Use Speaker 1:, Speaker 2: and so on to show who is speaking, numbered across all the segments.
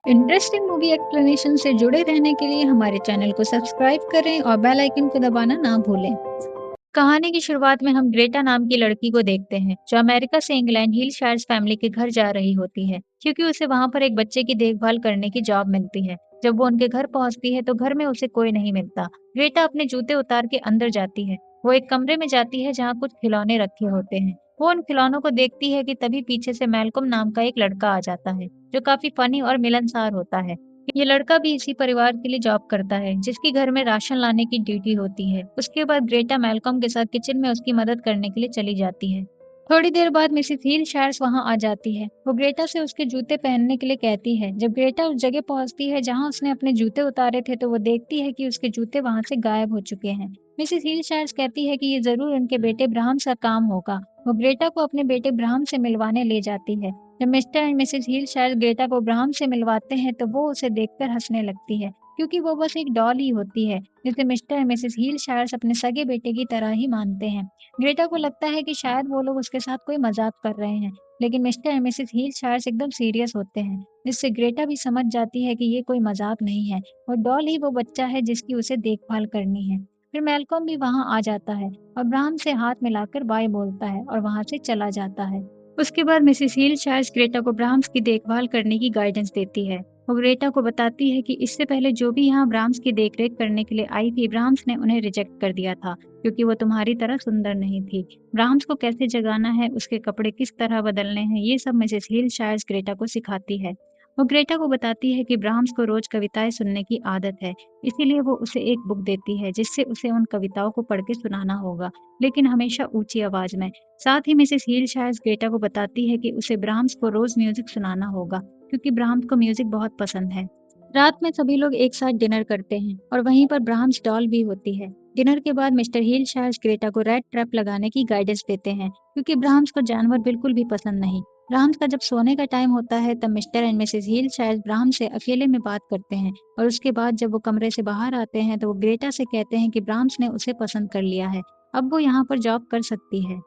Speaker 1: Interesting movie explanation से जुड़े रहने के लिए हमारे चैनल को सब्सक्राइब करें और बेल आइकन को दबाना ना भूलें। कहानी की शुरुआत में हम ग्रेटा नाम की लड़की को देखते हैं जो अमेरिका से इंग्लैंड हिलशायर्स फैमिली के घर जा रही होती है क्योंकि उसे वहां पर एक बच्चे की देखभाल करने की जॉब मिलती है। जब वो उनके घर पहुंचती है तो घर में उसे कोई नहीं मिलता। ग्रेटा अपने जूते उतार के अंदर जाती है। वो एक कमरे में जाती है जहाँ कुछ खिलौने रखे होते हैं। वो उन खिलौनों को देखती है कि तभी पीछे से मैल्कम नाम का एक लड़का आ जाता है जो काफी फनी और मिलनसार होता है। ये लड़का भी इसी परिवार के लिए जॉब करता है जिसकी घर में राशन लाने की ड्यूटी होती है। उसके बाद ग्रेटा मैल्कम के साथ किचन में उसकी मदद करने के लिए चली जाती है। थोड़ी देर बाद मिसेस हील शायर्स वहां आ जाती है। वो ग्रेटा से उसके जूते पहनने के लिए कहती है। जब ग्रेटा उस जगह पहुंचती है जहां उसने अपने जूते उतारे थे तो वो देखती है कि उसके जूते वहां से गायब हो चुके हैं। मिसेस हील शायर्स कहती है कि ये जरूर उनके बेटे ब्राह्म का काम होगा। वो ग्रेटा को अपने बेटे ब्राह्म से मिलवाने ले जाती है। जब मिस्टर एंड मिसेस हील शायद ग्रेटा को अब्राहम से मिलवाते हैं तो वो उसे देखकर हंसने लगती है क्योंकि वो बस एक डॉल ही होती है जिसे मिस्टर एंड मिसेस हील शायद अपने सगे बेटे की तरह ही मानते हैं। ग्रेटा को लगता है कि शायद वो लोग उसके साथ कोई मजाक कर रहे हैं, लेकिन मिस्टर एंड मिसेस हील शायद एकदम सीरियस होते हैं, जिससे ग्रेटा भी समझ जाती है कि ये कोई मजाक नहीं है और डॉल ही वो बच्चा है जिसकी उसे देखभाल करनी है। फिर मैल्कॉम भी वहां आ जाता है और अब्राहम से हाथ मिलाकर बाय बोलता है और वहां से चला जाता है। उसके बाद मिसेस हील शायद ग्रेटा को ब्राह्म्स की देखभाल करने की गाइडेंस देती है। वो ग्रेटा को बताती है कि इससे पहले जो भी यहाँ ब्राह्म्स की देखरेख करने के लिए आई थी, ब्राह्म्स ने उन्हें रिजेक्ट कर दिया था क्योंकि वो तुम्हारी तरह सुंदर नहीं थी। ब्राह्म्स को कैसे जगाना है, उसके कपड़े किस तरह बदलने हैं, ये सब मिसेस हील शायद ग्रेटा को सिखाती है। वो ग्रेटा को बताती है कि ब्राह्म्स को रोज कविताएं सुनने की आदत है, इसीलिए वो उसे एक बुक देती है जिससे उसे उन कविताओं को पढ़ के सुनाना होगा, लेकिन हमेशा ऊंची आवाज में। साथ ही मिसेस हील शायद ग्रेटा को बताती है कि उसे ब्राह्म्स को रोज म्यूजिक सुनाना होगा क्योंकि ब्राह्म्स को म्यूजिक बहुत पसंद है। रात में सभी लोग एक साथ डिनर करते हैं और वहीं पर ब्राह्म्स डॉल भी होती है। डिनर के बाद मिस्टर हील शायद ग्रेटा को रेड ट्रैप लगाने की गाइडेंस देते हैं क्योंकि ब्राह्म्स को जानवर बिल्कुल भी पसंद नहीं। ब्राह्म्स का जब सोने का टाइम होता है तब मिस्टर एंड मिसेस हील शायद ब्राह्म्स से अकेले में बात करते हैं और उसके बाद जब वो कमरे से बाहर आते हैं तो वो ग्रेटा से कहते हैं कि ब्राह्म्स ने उसे पसंद कर लिया है, अब वो यहाँ पर जॉब कर सकती है।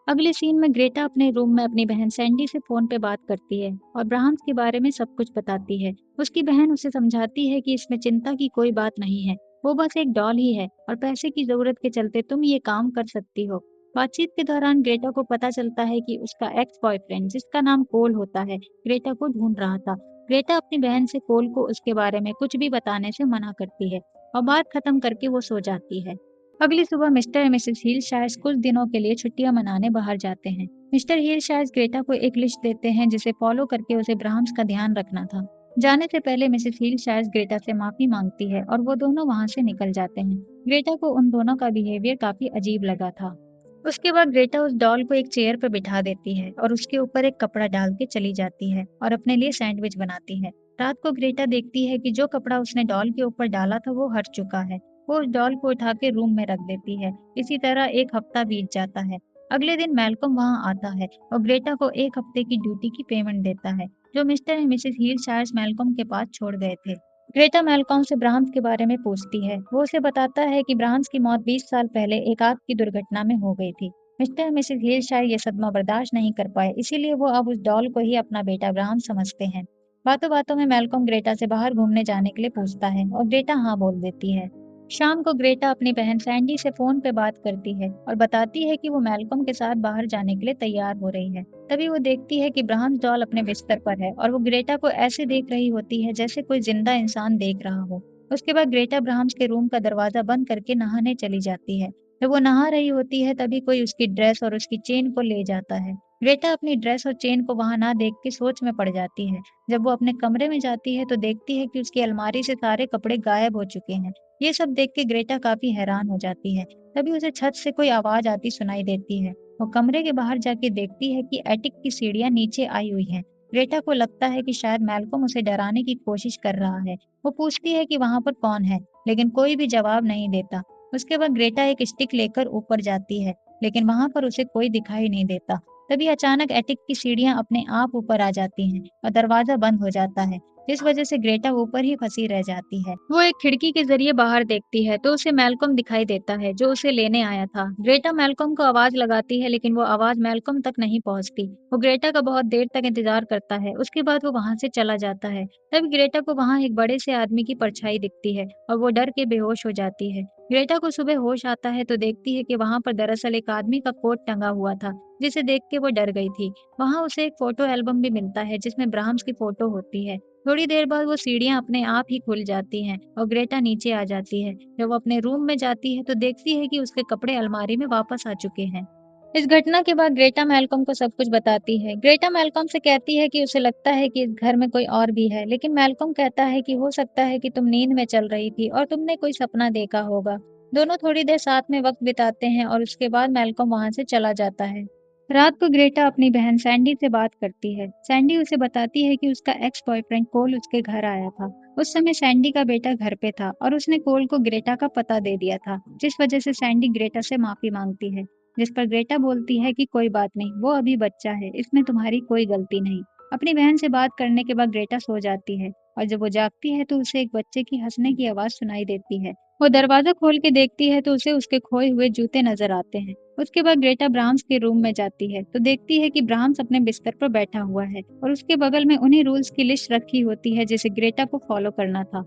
Speaker 1: अगले सीन में ग्रेटा अपने रूम में अपनी बहन सैंडी से फोन पे बात करती है और ब्राह्म्स के बारे में सब कुछ बताती है। उसकी बहन उसे समझाती है कि इसमें चिंता की कोई बात नहीं है, वो बस एक डॉल ही है और पैसे की जरूरत के चलते तुम ये काम कर सकती हो। बातचीत के दौरान ग्रेटा को पता चलता है कि उसका एक्स बॉयफ्रेंड जिसका नाम कोल होता है ग्रेटा को ढूंढ रहा था। ग्रेटा अपनी बहन से कोल को उसके बारे में कुछ भी बताने से मना करती है और बात खत्म करके वो सो जाती है। अगली सुबह मिस्टर और मिसेस हील शायद कुछ दिनों के लिए छुट्टियां मनाने बाहर जाते हैं। मिस्टर हील शायद ग्रेटा को एक लिस्ट देते हैं जिसे फॉलो करके उसे ब्राह्म्स का ध्यान रखना था। जाने से पहले मिसेस हील शायद ग्रेटा से माफी मांगती है और वो दोनों वहां से निकल जाते हैं। ग्रेटा को उन दोनों का बिहेवियर काफी अजीब लगा था। उसके बाद ग्रेटा उस डॉल को एक चेयर पर बिठा देती है और उसके ऊपर एक कपड़ा डाल के चली जाती है और अपने लिए सैंडविच बनाती है। रात को ग्रेटा देखती है कि जो कपड़ा उसने डॉल के ऊपर डाला था वो हट चुका है। वो उस डॉल को उठा के रूम में रख देती है। इसी तरह एक हफ्ता बीत जाता है। अगले दिन मैल्कम वहां आता है और ग्रेटा को एक हफ्ते की ड्यूटी की पेमेंट देता है जो मिस्टर एंड मिसेस हील शायद मैल्कम के पास छोड़ गए थे। ग्रेटा मैल्कॉम से ब्राह्म्स के बारे में पूछती है। वो उसे बताता है कि ब्राह्म्स की मौत 20 साल पहले एक आग की दुर्घटना में हो गई थी। मिस्टर और मिसेस हील शायद ये सदमा बर्दाश्त नहीं कर पाए, इसीलिए वो अब उस डॉल को ही अपना बेटा ब्राह्म समझते हैं। बातों बातों में मैल्कॉम ग्रेटा से बाहर घूमने जाने के लिए पूछता है और ग्रेटा हाँ बोल देती है। शाम को ग्रेटा अपनी बहन सैंडी से फोन पे बात करती है और बताती है कि वो मैल्कॉम के साथ बाहर जाने के लिए तैयार हो रही है। तभी वो देखती है कि ब्राह्म्स डॉल अपने बिस्तर पर है और वो ग्रेटा को ऐसे देख रही होती है जैसे कोई जिंदा इंसान देख रहा हो। उसके बाद ग्रेटा ब्राह्म्स के रूम का दरवाजा बंद करके नहाने चली जाती है। जब वो नहा रही होती है तभी कोई उसकी ड्रेस और उसकी चेन को ले जाता है। ग्रेटा अपनी ड्रेस और चेन को वहां ना देख के सोच में पड़ जाती है। जब वो अपने कमरे में जाती है तो देखती है कि उसकी अलमारी से सारे कपड़े गायब हो चुके हैं। ये सब देख के ग्रेटा काफी हैरान हो जाती है। तभी उसे छत से कोई आवाज आती सुनाई देती है। वो कमरे के बाहर जाके देखती है कि एटिक की सीढ़ियां नीचे आई हुई हैं। ग्रेटा को लगता है कि शायद मैल्कम उसे डराने की कोशिश कर रहा है। वो पूछती है कि वहां पर कौन है, लेकिन कोई भी जवाब नहीं देता। उसके बाद ग्रेटा एक स्टिक लेकर ऊपर जाती है, लेकिन वहां पर उसे कोई दिखाई नहीं देता। तभी अचानक एटिक की सीढ़ियां अपने आप ऊपर आ जाती हैं और दरवाजा बंद हो जाता है, जिस वजह से ग्रेटा ऊपर ही फंसी रह जाती है। वो एक खिड़की के जरिए बाहर देखती है तो उसे मैल्कम दिखाई देता है जो उसे लेने आया था। ग्रेटा मैल्कम को आवाज लगाती है लेकिन वो आवाज मैल्कम तक नहीं पहुंचती। वो ग्रेटा का बहुत देर तक इंतजार करता है, उसके बाद वो वहां से चला जाता है। तब ग्रेटा को वहां एक बड़े से आदमी की परछाई दिखती है और वो डर के बेहोश हो जाती है। ग्रेटा को सुबह होश आता है तो देखती है कि वहां पर दरअसल एक आदमी का कोट टंगा हुआ था, जिसे देख के वो डर गई थी। वहां उसे एक फोटो एल्बम भी मिलता है जिसमें ब्राह्म्स की फोटो होती है। थोड़ी देर बाद वो सीढ़ियां अपने आप ही खुल जाती हैं और ग्रेटा नीचे आ जाती है। जब वो अपने रूम में जाती है तो देखती है कि उसके कपड़े अलमारी में वापस आ चुके हैं। इस घटना के बाद ग्रेटा मैल्कम को सब कुछ बताती है। ग्रेटा मैल्कम से कहती है कि उसे लगता है कि इस घर में कोई और भी है, लेकिन मैल्कम कहता है कि हो सकता है कि तुम नींद में चल रही थी और तुमने कोई सपना देखा होगा। दोनों थोड़ी देर साथ में वक्त बिताते हैं और उसके बाद मैल्कम वहां से चला जाता है। रात को ग्रेटा अपनी बहन सैंडी से बात करती है। सैंडी उसे बताती है कि उसका एक्स बॉयफ्रेंड कोल उसके घर आया था। उस समय सैंडी का बेटा घर पे था और उसने कोल को ग्रेटा का पता दे दिया था, जिस वजह से सैंडी ग्रेटा से माफी मांगती है। जिस पर ग्रेटा बोलती है कि कोई बात नहीं, वो अभी बच्चा है, इसमें तुम्हारी कोई गलती नहीं। अपनी बहन से बात करने के बाद ग्रेटा सो जाती है और जब वो जागती है तो उसे एक बच्चे की हंसने की आवाज सुनाई देती है। वो दरवाजा खोल के देखती है तो उसे उसके खोए हुए जूते नजर आते हैं। उसके बाद ग्रेटा ब्राह्म्स के रूम में जाती है तो देखती है कि ब्राह्म्स अपने बिस्तर पर बैठा हुआ है और उसके बगल में उन्हीं रूल्स की लिस्ट रखी होती है जिसे ग्रेटा को फॉलो करना था।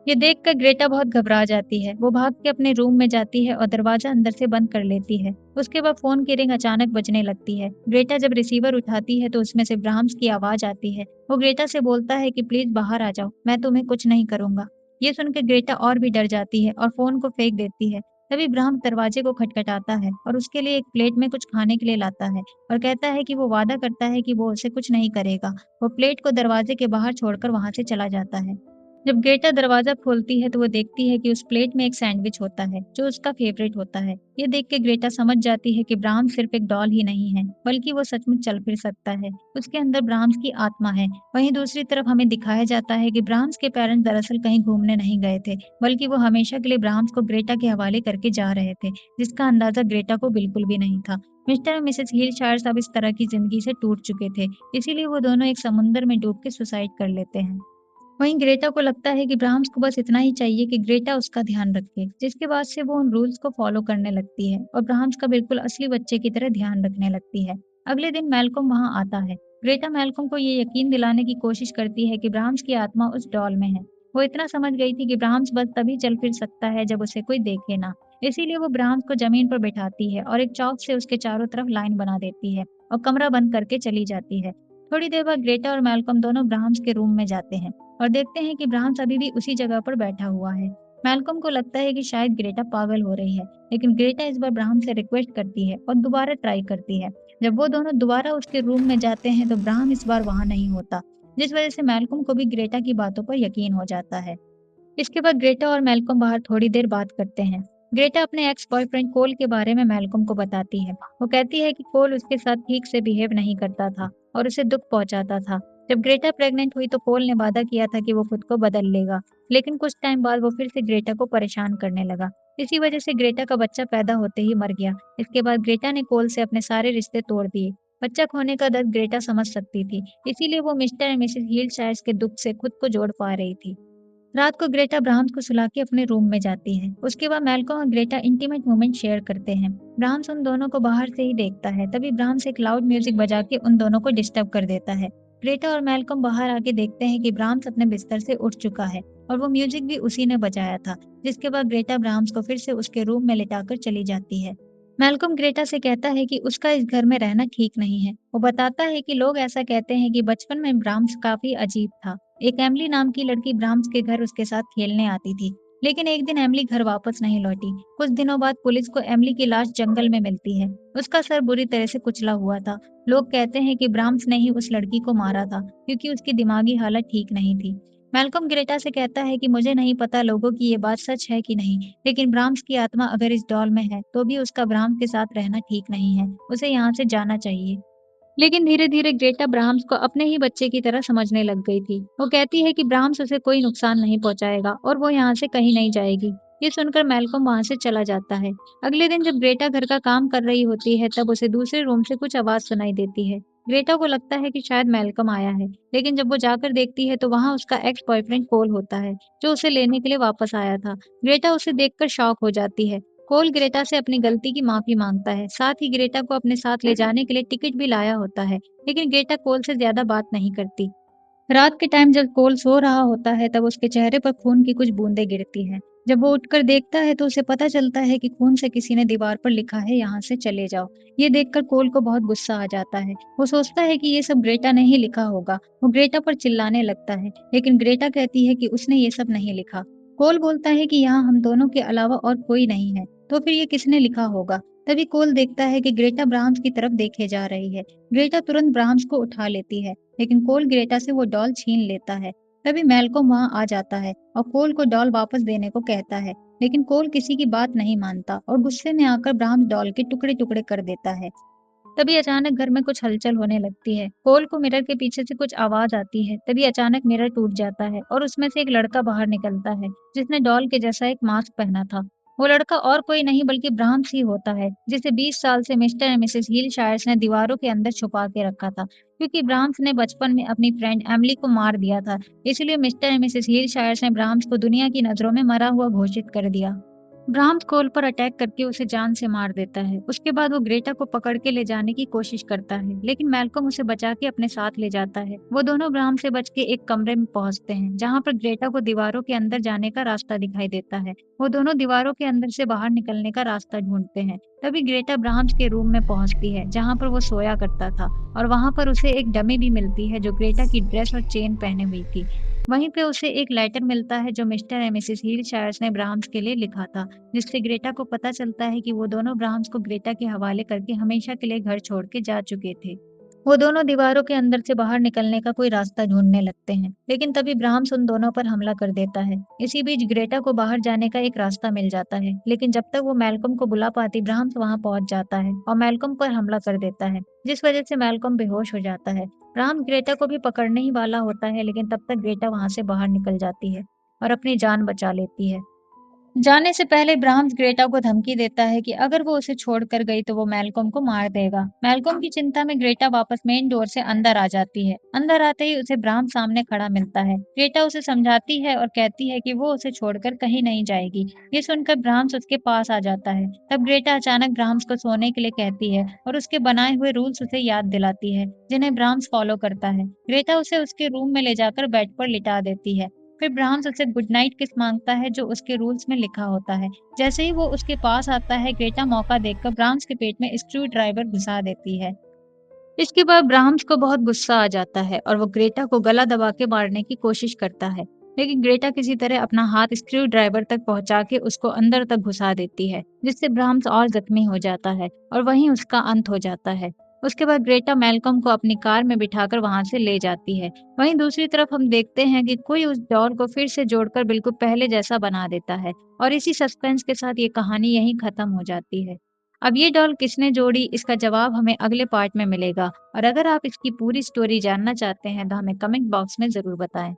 Speaker 1: ये देखकर ग्रेटा बहुत घबरा जाती है। वो भाग के अपने रूम में जाती है और दरवाजा अंदर से बंद कर लेती है। उसके बाद फोन की रिंग अचानक बजने लगती है। ग्रेटा जब रिसीवर उठाती है तो उसमें से ब्राह्म्स की आवाज आती है। वो ग्रेटा से बोलता है कि प्लीज बाहर आ जाओ, मैं तुम्हें कुछ नहीं करूंगा। ये सुनकर ग्रेटा और भी डर जाती है और फोन को फेंक देती है। तभी ब्राह्म दरवाजे को खटखटाता है और उसके लिए एक प्लेट में कुछ खाने के लिए लाता है और कहता है कि वो वादा करता है कि वो उसे कुछ नहीं करेगा। वो प्लेट को दरवाजे के बाहर छोड़कर वहां से चला जाता है। जब ग्रेटा दरवाजा खोलती है तो वो देखती है कि उस प्लेट में एक सैंडविच होता है जो उसका फेवरेट होता है। ये देख के ग्रेटा समझ जाती है कि ब्राह्म सिर्फ एक डॉल ही नहीं है, बल्कि वो सचमुच चल फिर सकता है। उसके अंदर ब्राह्म्स की आत्मा है। वहीं दूसरी तरफ हमें दिखाया जाता है कि ब्राह्म्स के पेरेंट्स दरअसल कहीं घूमने नहीं गए थे, बल्कि वो हमेशा के लिए ब्राह्म्स को ग्रेटा के हवाले करके जा रहे थे, जिसका अंदाजा ग्रेटा को बिल्कुल भी नहीं था। मिस्टर और मिसेस हिलशायर अब इस तरह की जिंदगी से टूट चुके थे, इसीलिए वो दोनों एक समुंदर में डूब के सुसाइड कर लेते हैं। वहीं ग्रेटा को लगता है कि ब्राह्म्स को बस इतना ही चाहिए कि ग्रेटा उसका ध्यान रखे, जिसके बाद से वो उन रूल्स को फॉलो करने लगती है और ब्राह्म्स का बिल्कुल असली बच्चे की तरह ध्यान रखने लगती है। अगले दिन मैल्कम वहां आता है। ग्रेटा मैल्कम को ये यकीन दिलाने की कोशिश करती है कि ब्राह्म्स की आत्मा उस डॉल में है। वो इतना समझ गई थी कि ब्राह्म्स बस तभी चल फिर सकता है जब उसे कोई देखे ना। इसीलिए वो ब्राह्म्स को जमीन पर बिठाती है और एक चौक से उसके चारों तरफ लाइन बना देती है और कमरा बंद करके चली जाती है। थोड़ी देर बाद ग्रेटा और मैल्कम दोनों ब्राह्म्स के रूम में जाते हैं और देखते हैं कि ब्राह्म्स अभी भी उसी जगह पर बैठा हुआ है। मैल्कम को लगता है कि शायद ग्रेटा पागल हो रही है, लेकिन ग्रेटा इस बार ब्राह्म से रिक्वेस्ट करती है और दोबारा ट्राई करती है। जब वो दोनों दोबारा उसके रूम में जाते हैं तो ब्राह्म इस बार वहां नहीं होता, जिस वजह से मैल्कम को भी ग्रेटा की बातों पर यकीन हो जाता है। इसके बाद ग्रेटा और मैल्कम बाहर थोड़ी देर बात करते हैं। ग्रेटा अपने एक्स बॉयफ्रेंड कोल के बारे में मैल्कम को बताती है। वो कहती है कि कोल उसके साथ ठीक से बिहेव नहीं करता था और उसे दुख पहुंचाता था। जब ग्रेटा प्रेग्नेंट हुई तो कोल ने वादा किया था कि वो खुद को बदल लेगा, लेकिन कुछ टाइम बाद वो फिर से ग्रेटा को परेशान करने लगा। इसी वजह से ग्रेटा का बच्चा पैदा होते ही मर गया। इसके बाद ग्रेटा ने कोल से अपने सारे रिश्ते तोड़ दिए। बच्चा खोने का दर्द ग्रेटा समझ सकती थी, इसीलिए वो मिस्टर एंड मिसेस हीलशायर के दुख से खुद को जोड़ पा रही थी। रात को ग्रेटा ब्राह्म्स को सुला के अपने रूम में जाती है। उसके बाद मैल्कम और ग्रेटा इंटीमेट मोमेंट शेयर करते हैं। ब्राह्म्स उन दोनों को बाहर से ही देखता है, तभी ब्राह्म्स एक लाउड म्यूजिक बजा के उन दोनों को डिस्टर्ब कर देता है। ग्रेटा और मैल्कम बाहर आके देखते हैं कि ब्राह्म्स अपने बिस्तर से उठ चुका है और वो म्यूजिक भी उसी ने बजाया था। जिसके बाद ग्रेटा ब्राह्म्स को फिर से उसके रूम में लिटाकर चली जाती है। मैल्कम ग्रेटा से कहता है कि उसका इस घर में रहना ठीक नहीं है। वो बताता है कि लोग ऐसा कहते हैं कि बचपन में ब्राह्म्स काफी अजीब था। एक एमिली नाम की लड़की ब्राह्म्स के घर उसके साथ खेलने आती थी, लेकिन एक दिन एमिली घर वापस नहीं लौटी। कुछ दिनों बाद पुलिस को एमिली की लाश जंगल में मिलती है। उसका सर बुरी तरह से कुचला हुआ था। लोग कहते हैं कि ब्राह्म्स ने ही उस लड़की को मारा था, क्योंकि उसकी दिमागी हालत ठीक नहीं थी। मैल्कम ग्रेटा से कहता है कि मुझे नहीं पता लोगों की ये बात सच है कि नहीं, लेकिन ब्राह्म्स की आत्मा अगर इस डॉल में है तो भी उसका ब्राह्म्स के साथ रहना ठीक नहीं है। उसे यहाँ से जाना चाहिए। लेकिन धीरे-धीरे ग्रेटा ब्राह्म्स को अपने ही बच्चे की तरह समझने लग गई थी। वो कहती है कि ब्राह्म्स उसे कोई नुकसान नहीं पहुंचाएगा और वो यहाँ से कहीं नहीं जाएगी। ये सुनकर मैल्कॉम वहाँ से चला जाता है। अगले दिन जब ग्रेटा घर का काम कर रही होती है, तब उसे दूसरे रूम से कुछ आवाज़ सुनाई देती है। ग्रेटा को लगता है कि शायद मैल्कॉम आया है, लेकिन जब वो जाकर देखती है तो वहाँ उसका एक्स बॉयफ्रेंड कोल होता है, जो उसे लेने के लिए वापस आया था। ग्रेटा उसे देखकर शॉक हो जाती है। कोल ग्रेटा से अपनी गलती की माफ़ी माँगता है, साथ ही ग्रेटा को अपने साथ ले जाने के लिए टिकट भी लाया होता है, लेकिन ग्रेटा कोल से ज़्यादा बात नहीं करती। रात के टाइम जब कोल सो रहा होता है, तब उसके चेहरे पर खून की कुछ बूंदें गिरती हैं। जब वो उठकर देखता है तो उसे पता चलता है कि खून से किसी ने दीवार पर लिखा है, यहाँ से चले जाओ। ये देखकर कोल को बहुत गुस्सा आ जाता है। वो सोचता है कि ये सब ग्रेटा ने ही लिखा होगा। वो ग्रेटा पर चिल्लाने लगता है, लेकिन ग्रेटा कहती है कि उसने ये सब नहीं लिखा। कोल बोलता है कि यहाँ हम दोनों के अलावा और कोई नहीं है, तो फिर ये किसने लिखा होगा? तभी कोल देखता है कि ग्रेटा ब्राह्म्स की तरफ देखे जा रही है। ग्रेटा तुरंत ब्राह्म्स को उठा लेती है, लेकिन कोल ग्रेटा से वो डॉल छीन लेता है। तभी मैल्कॉम वहां आ जाता है और कोल को डॉल वापस देने को कहता है, लेकिन कोल किसी की बात नहीं मानता और गुस्से में आकर ब्राह्म्स डॉल के टुकड़े टुकड़े कर देता है। तभी अचानक घर में कुछ हलचल होने लगती है। कोल को मिरर के पीछे से कुछ आवाज आती है। तभी अचानक मिरर टूट जाता है और उसमें से एक लड़का बाहर निकलता है, जिसने डॉल के जैसा एक मास्क पहना था। वो लड़का और कोई नहीं बल्कि ब्राह्म्स ही होता है, जिसे 20 साल से मिस्टर एंड मिसेस हिलशायर्स ने दीवारों के अंदर छुपा के रखा था, क्योंकि ब्राह्म्स ने बचपन में अपनी फ्रेंड एमिली को मार दिया था। इसलिए मिस्टर एंड मिसेस हिलशायर्स ने ब्राह्म्स को दुनिया की नजरों में मरा हुआ घोषित कर दिया। ब्राह्म्स कोल पर अटैक करके उसे जान से मार देता है। उसके बाद वो ग्रेटा को पकड़ के ले जाने की कोशिश करता है, लेकिन मैल्कॉम उसे बचा के अपने साथ ले जाता है। वो दोनों ब्राह्म से बच के एक कमरे में पहुंचते हैं, जहाँ पर ग्रेटा को दीवारों के अंदर जाने का रास्ता दिखाई देता है। वो दोनों दीवारों के अंदर से बाहर निकलने का रास्ता ढूंढते हैं। तभी ग्रेटा ब्राह्म्स के रूम में पहुंचती है, जहाँ पर वो सोया करता था, और वहां पर उसे एक डमी भी मिलती है जो ग्रेटा की ड्रेस और चेन पहने हुई थी। वहीं पे उसे एक लेटर मिलता है जो मिस्टर एंड मिसेस हिलशायर्स ने ब्राह्म्स के लिए लिखा था, जिससे ग्रेटा को पता चलता है कि वो दोनों ब्राह्म्स को ग्रेटा के हवाले करके हमेशा के लिए घर छोड़ के जा चुके थे। वो दोनों दीवारों के अंदर से बाहर निकलने का कोई रास्ता ढूंढने लगते हैं, लेकिन तभी ब्राह्म्स उन दोनों पर हमला कर देता है। इसी बीच ग्रेटा को बाहर जाने का एक रास्ता मिल जाता है, लेकिन जब तक वो मैल्कॉम को बुला पाती, ब्राह्म्स वहां पहुंच जाता है और मैल्कॉम पर हमला कर देता है, जिस वजह से मैल्कॉम बेहोश हो जाता है। ब्राह्म्स ग्रेटा को भी पकड़ने ही वाला होता है, लेकिन तब तक ग्रेटा वहां से बाहर निकल जाती है और अपनी जान बचा लेती है। जाने से पहले ब्राह्म्स ग्रेटा को धमकी देता है कि अगर वो उसे छोड़कर गई तो वो मैल्कॉम को मार देगा। मैल्कॉम की चिंता में ग्रेटा वापस मेन डोर से अंदर आ जाती है। अंदर आते ही उसे ब्राह्म्स सामने खड़ा मिलता है। ग्रेटा उसे समझाती है और कहती है कि वो उसे छोड़कर कहीं नहीं जाएगी। ये सुनकर ब्राह्म्स उसके पास आ जाता है। तब ग्रेटा अचानक ब्राह्म्स को सोने के लिए कहती है और उसके बनाए हुए रूल्स उसे याद दिलाती है, जिन्हें ब्राह्म्स फॉलो करता है। ग्रेटा उसे उसके रूम में ले जाकर बेड पर लिटा देती है। फिर ब्राह्म्स उससे गुड नाइट किस मांगता है, जो उसके रूल्स में लिखा होता है। जैसे ही वो उसके पास आता है, ग्रेटा मौका देखकर ब्राह्म्स के पेट में स्क्रू ड्राइवर घुसा देती है। इसके बाद ब्राह्म्स को बहुत गुस्सा आ जाता है और वो ग्रेटा को गला दबा के मारने की कोशिश करता है, लेकिन ग्रेटा किसी तरह अपना हाथ स्क्रू ड्राइवर तक पहुंचा के उसको अंदर तक घुसा देती है, जिससे ब्राह्म्स और जख्मी हो जाता है और वहीं उसका अंत हो जाता है। उसके बाद ग्रेटा मैल्कॉम को अपनी कार में बिठाकर वहां से ले जाती है। वहीं दूसरी तरफ हम देखते हैं कि कोई उस डॉल को फिर से जोड़कर बिल्कुल पहले जैसा बना देता है, और इसी सस्पेंस के साथ ये कहानी यहीं खत्म हो जाती है। अब ये डॉल किसने जोड़ी, इसका जवाब हमें अगले पार्ट में मिलेगा, और अगर आप इसकी पूरी स्टोरी जानना चाहते हैं तो हमें कमेंट बॉक्स में ज़रूर बताएं।